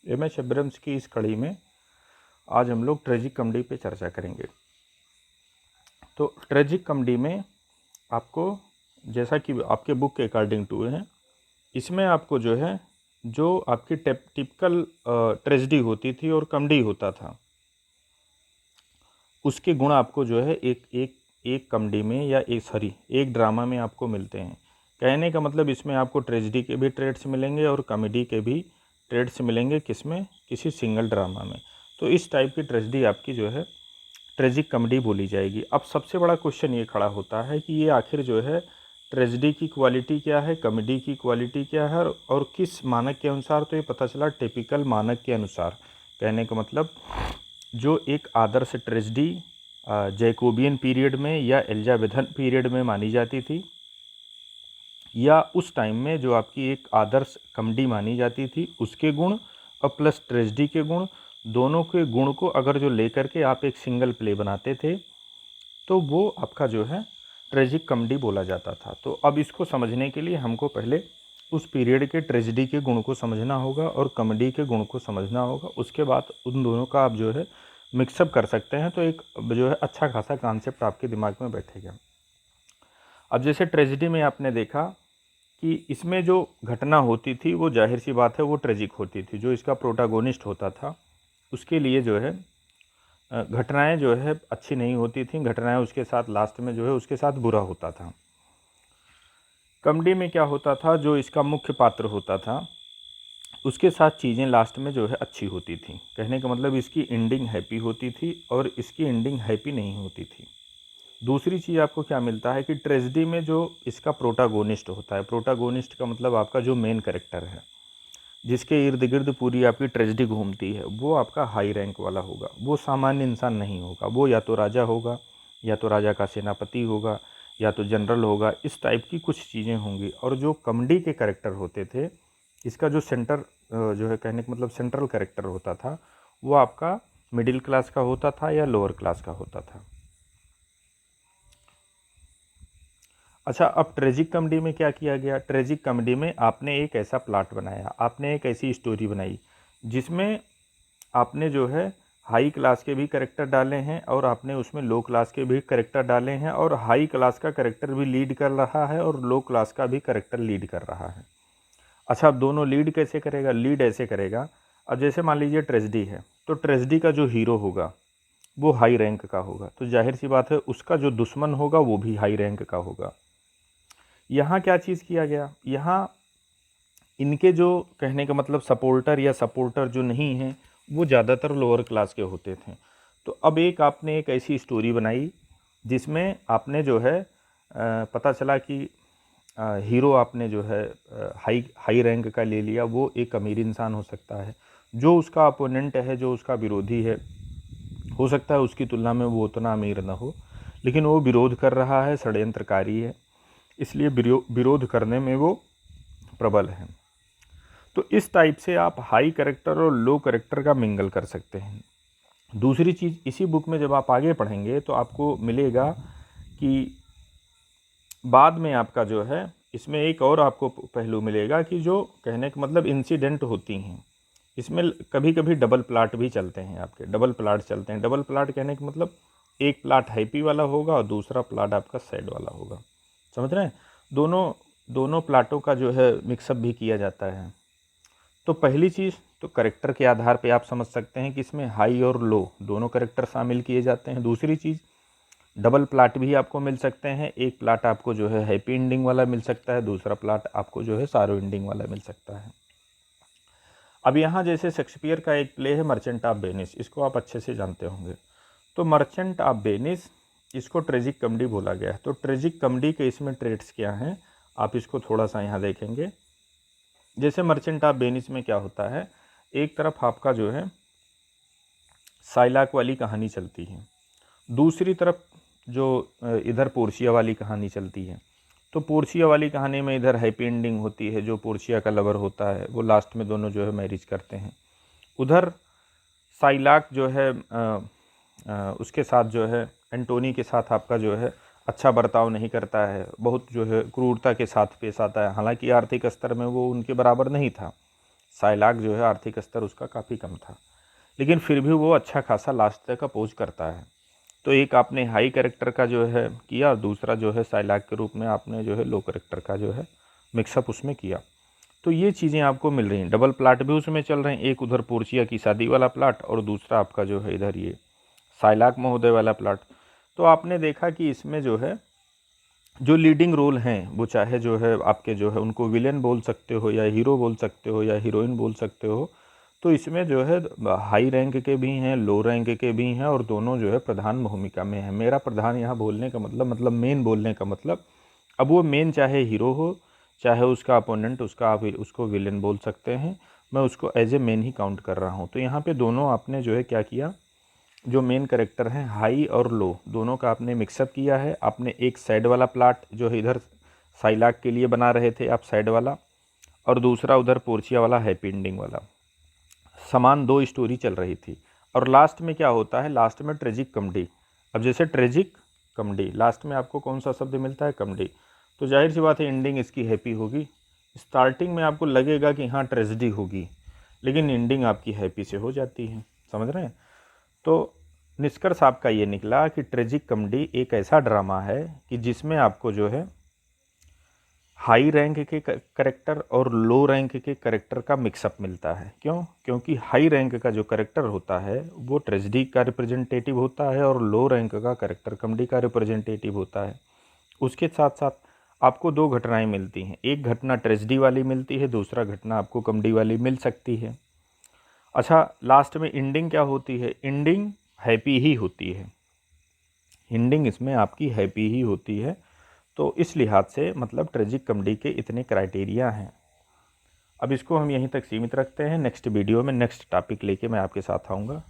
MS. Abrams की इस कड़ी में आज हम लोग ट्रेजिक कॉमेडी पे चर्चा करेंगे। तो ट्रेजिक कॉमेडी में आपको, जैसा कि आपके बुक के अकॉर्डिंग टू है, इसमें आपको जो है, जो आपकी टिपिकल ट्रेजेडी होती थी और कॉमेडी होता था, उसके गुण आपको जो है एक कॉमेडी में या एक ड्रामा में आपको मिलते हैं। कहने का मतलब इसमें आपको ट्रेजेडी के भी ट्रेड्स मिलेंगे और कॉमेडी के भी ट्रेड्स मिलेंगे। किसमें? किसी सिंगल ड्रामा में। तो इस टाइप की ट्रेजेडी आपकी जो है ट्रेजिक कॉमेडी बोली जाएगी। अब सबसे बड़ा क्वेश्चन ये खड़ा होता है कि ये आखिर जो है ट्रेजेडी की क्वालिटी क्या है, कॉमेडी की क्वालिटी क्या है और किस मानक के अनुसार। तो ये पता चला टिपिकल मानक के अनुसार। कहने का मतलब जो एक आदर्श ट्रेजेडी जैकोबियन पीरियड में या एलिजाबेथन पीरियड में मानी जाती थी, या उस टाइम में जो आपकी एक आदर्श कॉमेडी मानी जाती थी, उसके गुण और प्लस ट्रेजेडी के गुण, दोनों के गुण को अगर जो लेकर के आप एक सिंगल प्ले बनाते थे तो वो आपका जो है ट्रेजिक कॉमेडी बोला जाता था। तो अब इसको समझने के लिए हमको पहले उस पीरियड के ट्रेजेडी के गुण को समझना होगा और कॉमेडी के गुण को समझना होगा। उसके बाद उन दोनों का आप जो है मिक्सअप कर सकते हैं, तो एक जो है अच्छा खासा कॉन्सेप्ट आपके दिमाग में बैठेगा। अब जैसे ट्रेजेडी में आपने देखा कि इसमें जो घटना होती थी वो जाहिर सी बात है वो ट्रेजिक होती थी। जो इसका प्रोटागोनिस्ट होता था उसके लिए जो है घटनाएं जो है अच्छी नहीं होती थी। घटनाएं उसके साथ लास्ट में जो है उसके साथ बुरा होता था। कॉमेडी में क्या होता था, जो इसका मुख्य पात्र होता था उसके साथ चीज़ें लास्ट में जो है अच्छी होती थी। कहने का मतलब इसकी एंडिंग हैप्पी होती थी और इसकी एंडिंग हैप्पी नहीं होती थी। दूसरी चीज़ आपको क्या मिलता है कि ट्रेजेडी में जो इसका प्रोटागोनिस्ट होता है, प्रोटागोनिस्ट का मतलब आपका जो मेन कैरेक्टर है, जिसके इर्द गिर्द पूरी आपकी ट्रेजेडी घूमती है, वो आपका हाई रैंक वाला होगा। वो सामान्य इंसान नहीं होगा। वो या तो राजा होगा, या तो राजा का सेनापति होगा, या तो जनरल होगा। इस टाइप की कुछ चीज़ें होंगी। और जो कॉमेडी के कैरेक्टर होते थे, इसका जो सेंटर जो है, कहने का मतलब सेंट्रल कैरेक्टर होता था, वो आपका मिडिल क्लास का होता था या लोअर क्लास का होता था। अच्छा, अब ट्रेजिक कॉमेडी में क्या किया गया? ट्रेजिक कॉमेडी में आपने एक ऐसा प्लॉट बनाया, आपने एक ऐसी स्टोरी बनाई जिसमें आपने जो है हाई क्लास के भी कैरेक्टर डाले हैं और आपने उसमें लो क्लास के भी कैरेक्टर डाले हैं, और हाई क्लास का कैरेक्टर भी लीड कर रहा है और लो क्लास का भी कैरेक्टर लीड कर रहा है। अच्छा, अब दोनों लीड कैसे करेगा? लीड ऐसे करेगा, अब जैसे मान लीजिए ट्रेजेडी है, तो ट्रेजेडी का जो हीरो होगा वो हाई रैंक का होगा, तो जाहिर सी बात है उसका जो दुश्मन होगा वो भी हाई रैंक का होगा। यहाँ क्या चीज़ किया गया? यहाँ इनके जो, कहने का मतलब सपोर्टर या सपोर्टर जो नहीं हैं, वो ज़्यादातर लोअर क्लास के होते थे। तो अब आपने एक ऐसी स्टोरी बनाई जिसमें आपने जो है पता चला कि हीरो आपने जो है हाई रैंक का ले लिया। वो एक अमीर इंसान हो सकता है, जो उसका अपोनेंट है, जो उसका विरोधी है, हो सकता है उसकी तुलना में वो उतना अमीर ना हो, लेकिन वो विरोध कर रहा है, षड्यंत्रकारी है, इसलिए विरोध करने में वो प्रबल है। तो इस टाइप से आप हाई कैरेक्टर और लो कैरेक्टर का मिंगल कर सकते हैं। दूसरी चीज़, इसी बुक में जब आप आगे पढ़ेंगे तो आपको मिलेगा कि बाद में आपका जो है इसमें एक और आपको पहलू मिलेगा कि जो, कहने का मतलब इंसिडेंट होती हैं, इसमें कभी कभी डबल प्लाट भी चलते हैं। आपके डबल प्लाट चलते हैं। डबल प्लाट कहने का मतलब एक प्लाट हैप्पी वाला होगा और दूसरा प्लाट आपका सैड वाला होगा। समझ रहे हैं? दोनों प्लाटों का जो है मिक्सअप भी किया जाता है। तो पहली चीज़ तो कैरेक्टर के आधार पे आप समझ सकते हैं कि इसमें हाई और लो दोनों कैरेक्टर शामिल किए जाते हैं। दूसरी चीज़, डबल प्लाट भी आपको मिल सकते हैं। एक प्लाट आपको जो है हैप्पी एंडिंग वाला मिल सकता है, दूसरा प्लाट आपको जो है सारो एंडिंग वाला मिल सकता है। अब यहाँ जैसे शेक्सपियर का एक प्ले है मर्चेंट ऑफ वेनिस, इसको आप अच्छे से जानते होंगे। तो मर्चेंट ऑफ वेनिस, इसको ट्रेजिक कॉमेडी बोला गया है। तो ट्रेजिक कॉमेडी के इसमें ट्रेड्स क्या हैं, आप इसको थोड़ा सा यहाँ देखेंगे। जैसे मर्चेंट ऑफ वेनिस में क्या होता है, एक तरफ आपका जो है साइलाक वाली कहानी चलती है, दूसरी तरफ जो इधर पोर्शिया वाली कहानी चलती है। तो पोर्शिया वाली कहानी में इधर हैप्पी एंडिंग होती है, जो पोर्शिया का लवर होता है वो लास्ट में दोनों जो है मैरिज करते हैं। उधर साइलाक जो है उसके साथ जो है एंटोनी के साथ आपका जो है अच्छा बर्ताव नहीं करता है, बहुत जो है क्रूरता के साथ पेश आता है। हालांकि आर्थिक स्तर में वो उनके बराबर नहीं था, साइलाक जो है आर्थिक स्तर उसका काफ़ी कम था, लेकिन फिर भी वो अच्छा खासा लास्ट तक अपोज करता है। तो एक आपने हाई कैरेक्टर का जो है किया और दूसरा जो है साइलाक के रूप में आपने जो है लो कैरेक्टर का जो है मिक्सअप उसमें किया। तो ये चीज़ें आपको मिल रही हैं। डबल प्लाट भी उसमें चल रहे हैं, एक उधर पोर्चिया की शादी वाला प्लाट और दूसरा आपका जो है इधर ये साइलाक महोदय वाला प्लाट। तो आपने देखा कि इसमें जो है जो लीडिंग रोल हैं वो चाहे जो है आपके जो है उनको विलेन बोल सकते हो या हीरो बोल सकते हो या हीरोइन बोल सकते हो। तो इसमें जो है हाई रैंक के भी हैं, लो रैंक के भी हैं और दोनों जो है प्रधान भूमिका में हैं। मेरा प्रधान यहाँ बोलने का मतलब मेन बोलने का मतलब, अब वो मेन चाहे हीरो हो चाहे उसका अपोनेंट उसका आप उसको विलेन बोल सकते हैं, मैं उसको एज ए मेन ही काउंट कर रहा हूँ। तो यहाँ पे दोनों आपने जो है क्या किया, जो मेन कैरेक्टर हैं हाई और लो दोनों का आपने मिक्सअप किया है। आपने एक साइड वाला प्लाट जो है इधर साइलाक के लिए बना रहे थे आप साइड वाला, और दूसरा उधर पोर्चिया वाला हैप्पी एंडिंग वाला, समान दो स्टोरी चल रही थी। और लास्ट में क्या होता है, लास्ट में ट्रेजिक कॉमेडी। अब जैसे ट्रेजिक कॉमेडी लास्ट में आपको कौन सा शब्द मिलता है, कॉमेडी, तो जाहिर सी बात है एंडिंग इसकी हैप्पी होगी। स्टार्टिंग में आपको लगेगा कि हाँ ट्रेजेडी होगी, लेकिन एंडिंग आपकी हैप्पी से हो जाती है, समझ रहे हैं। तो निष्कर्ष आपका ये निकला कि ट्रेजिक कॉमेडी एक ऐसा ड्रामा है कि जिसमें आपको जो है हाई रैंक के करेक्टर और लो रैंक के करेक्टर का मिक्सअप मिलता है। क्यों? क्योंकि हाई रैंक का जो करेक्टर होता है वो ट्रेजेडी का रिप्रेजेंटेटिव होता है और लो रैंक का करेक्टर कॉमेडी का रिप्रेजेंटेटिव होता है। उसके साथ साथ आपको दो घटनाएं मिलती हैं, एक घटना ट्रेजेडी वाली मिलती है, दूसरा घटना आपको कॉमेडी वाली मिल सकती है। अच्छा, लास्ट में एंडिंग क्या होती है, एंडिंग हैप्पी ही होती है, एंडिंग इसमें आपकी हैप्पी ही होती है। तो इस लिहाज से मतलब ट्रेजिक कॉमेडी के इतने क्राइटेरिया हैं। अब इसको हम यहीं तक सीमित रखते हैं, नेक्स्ट वीडियो में नेक्स्ट टॉपिक लेके मैं आपके साथ आऊँगा।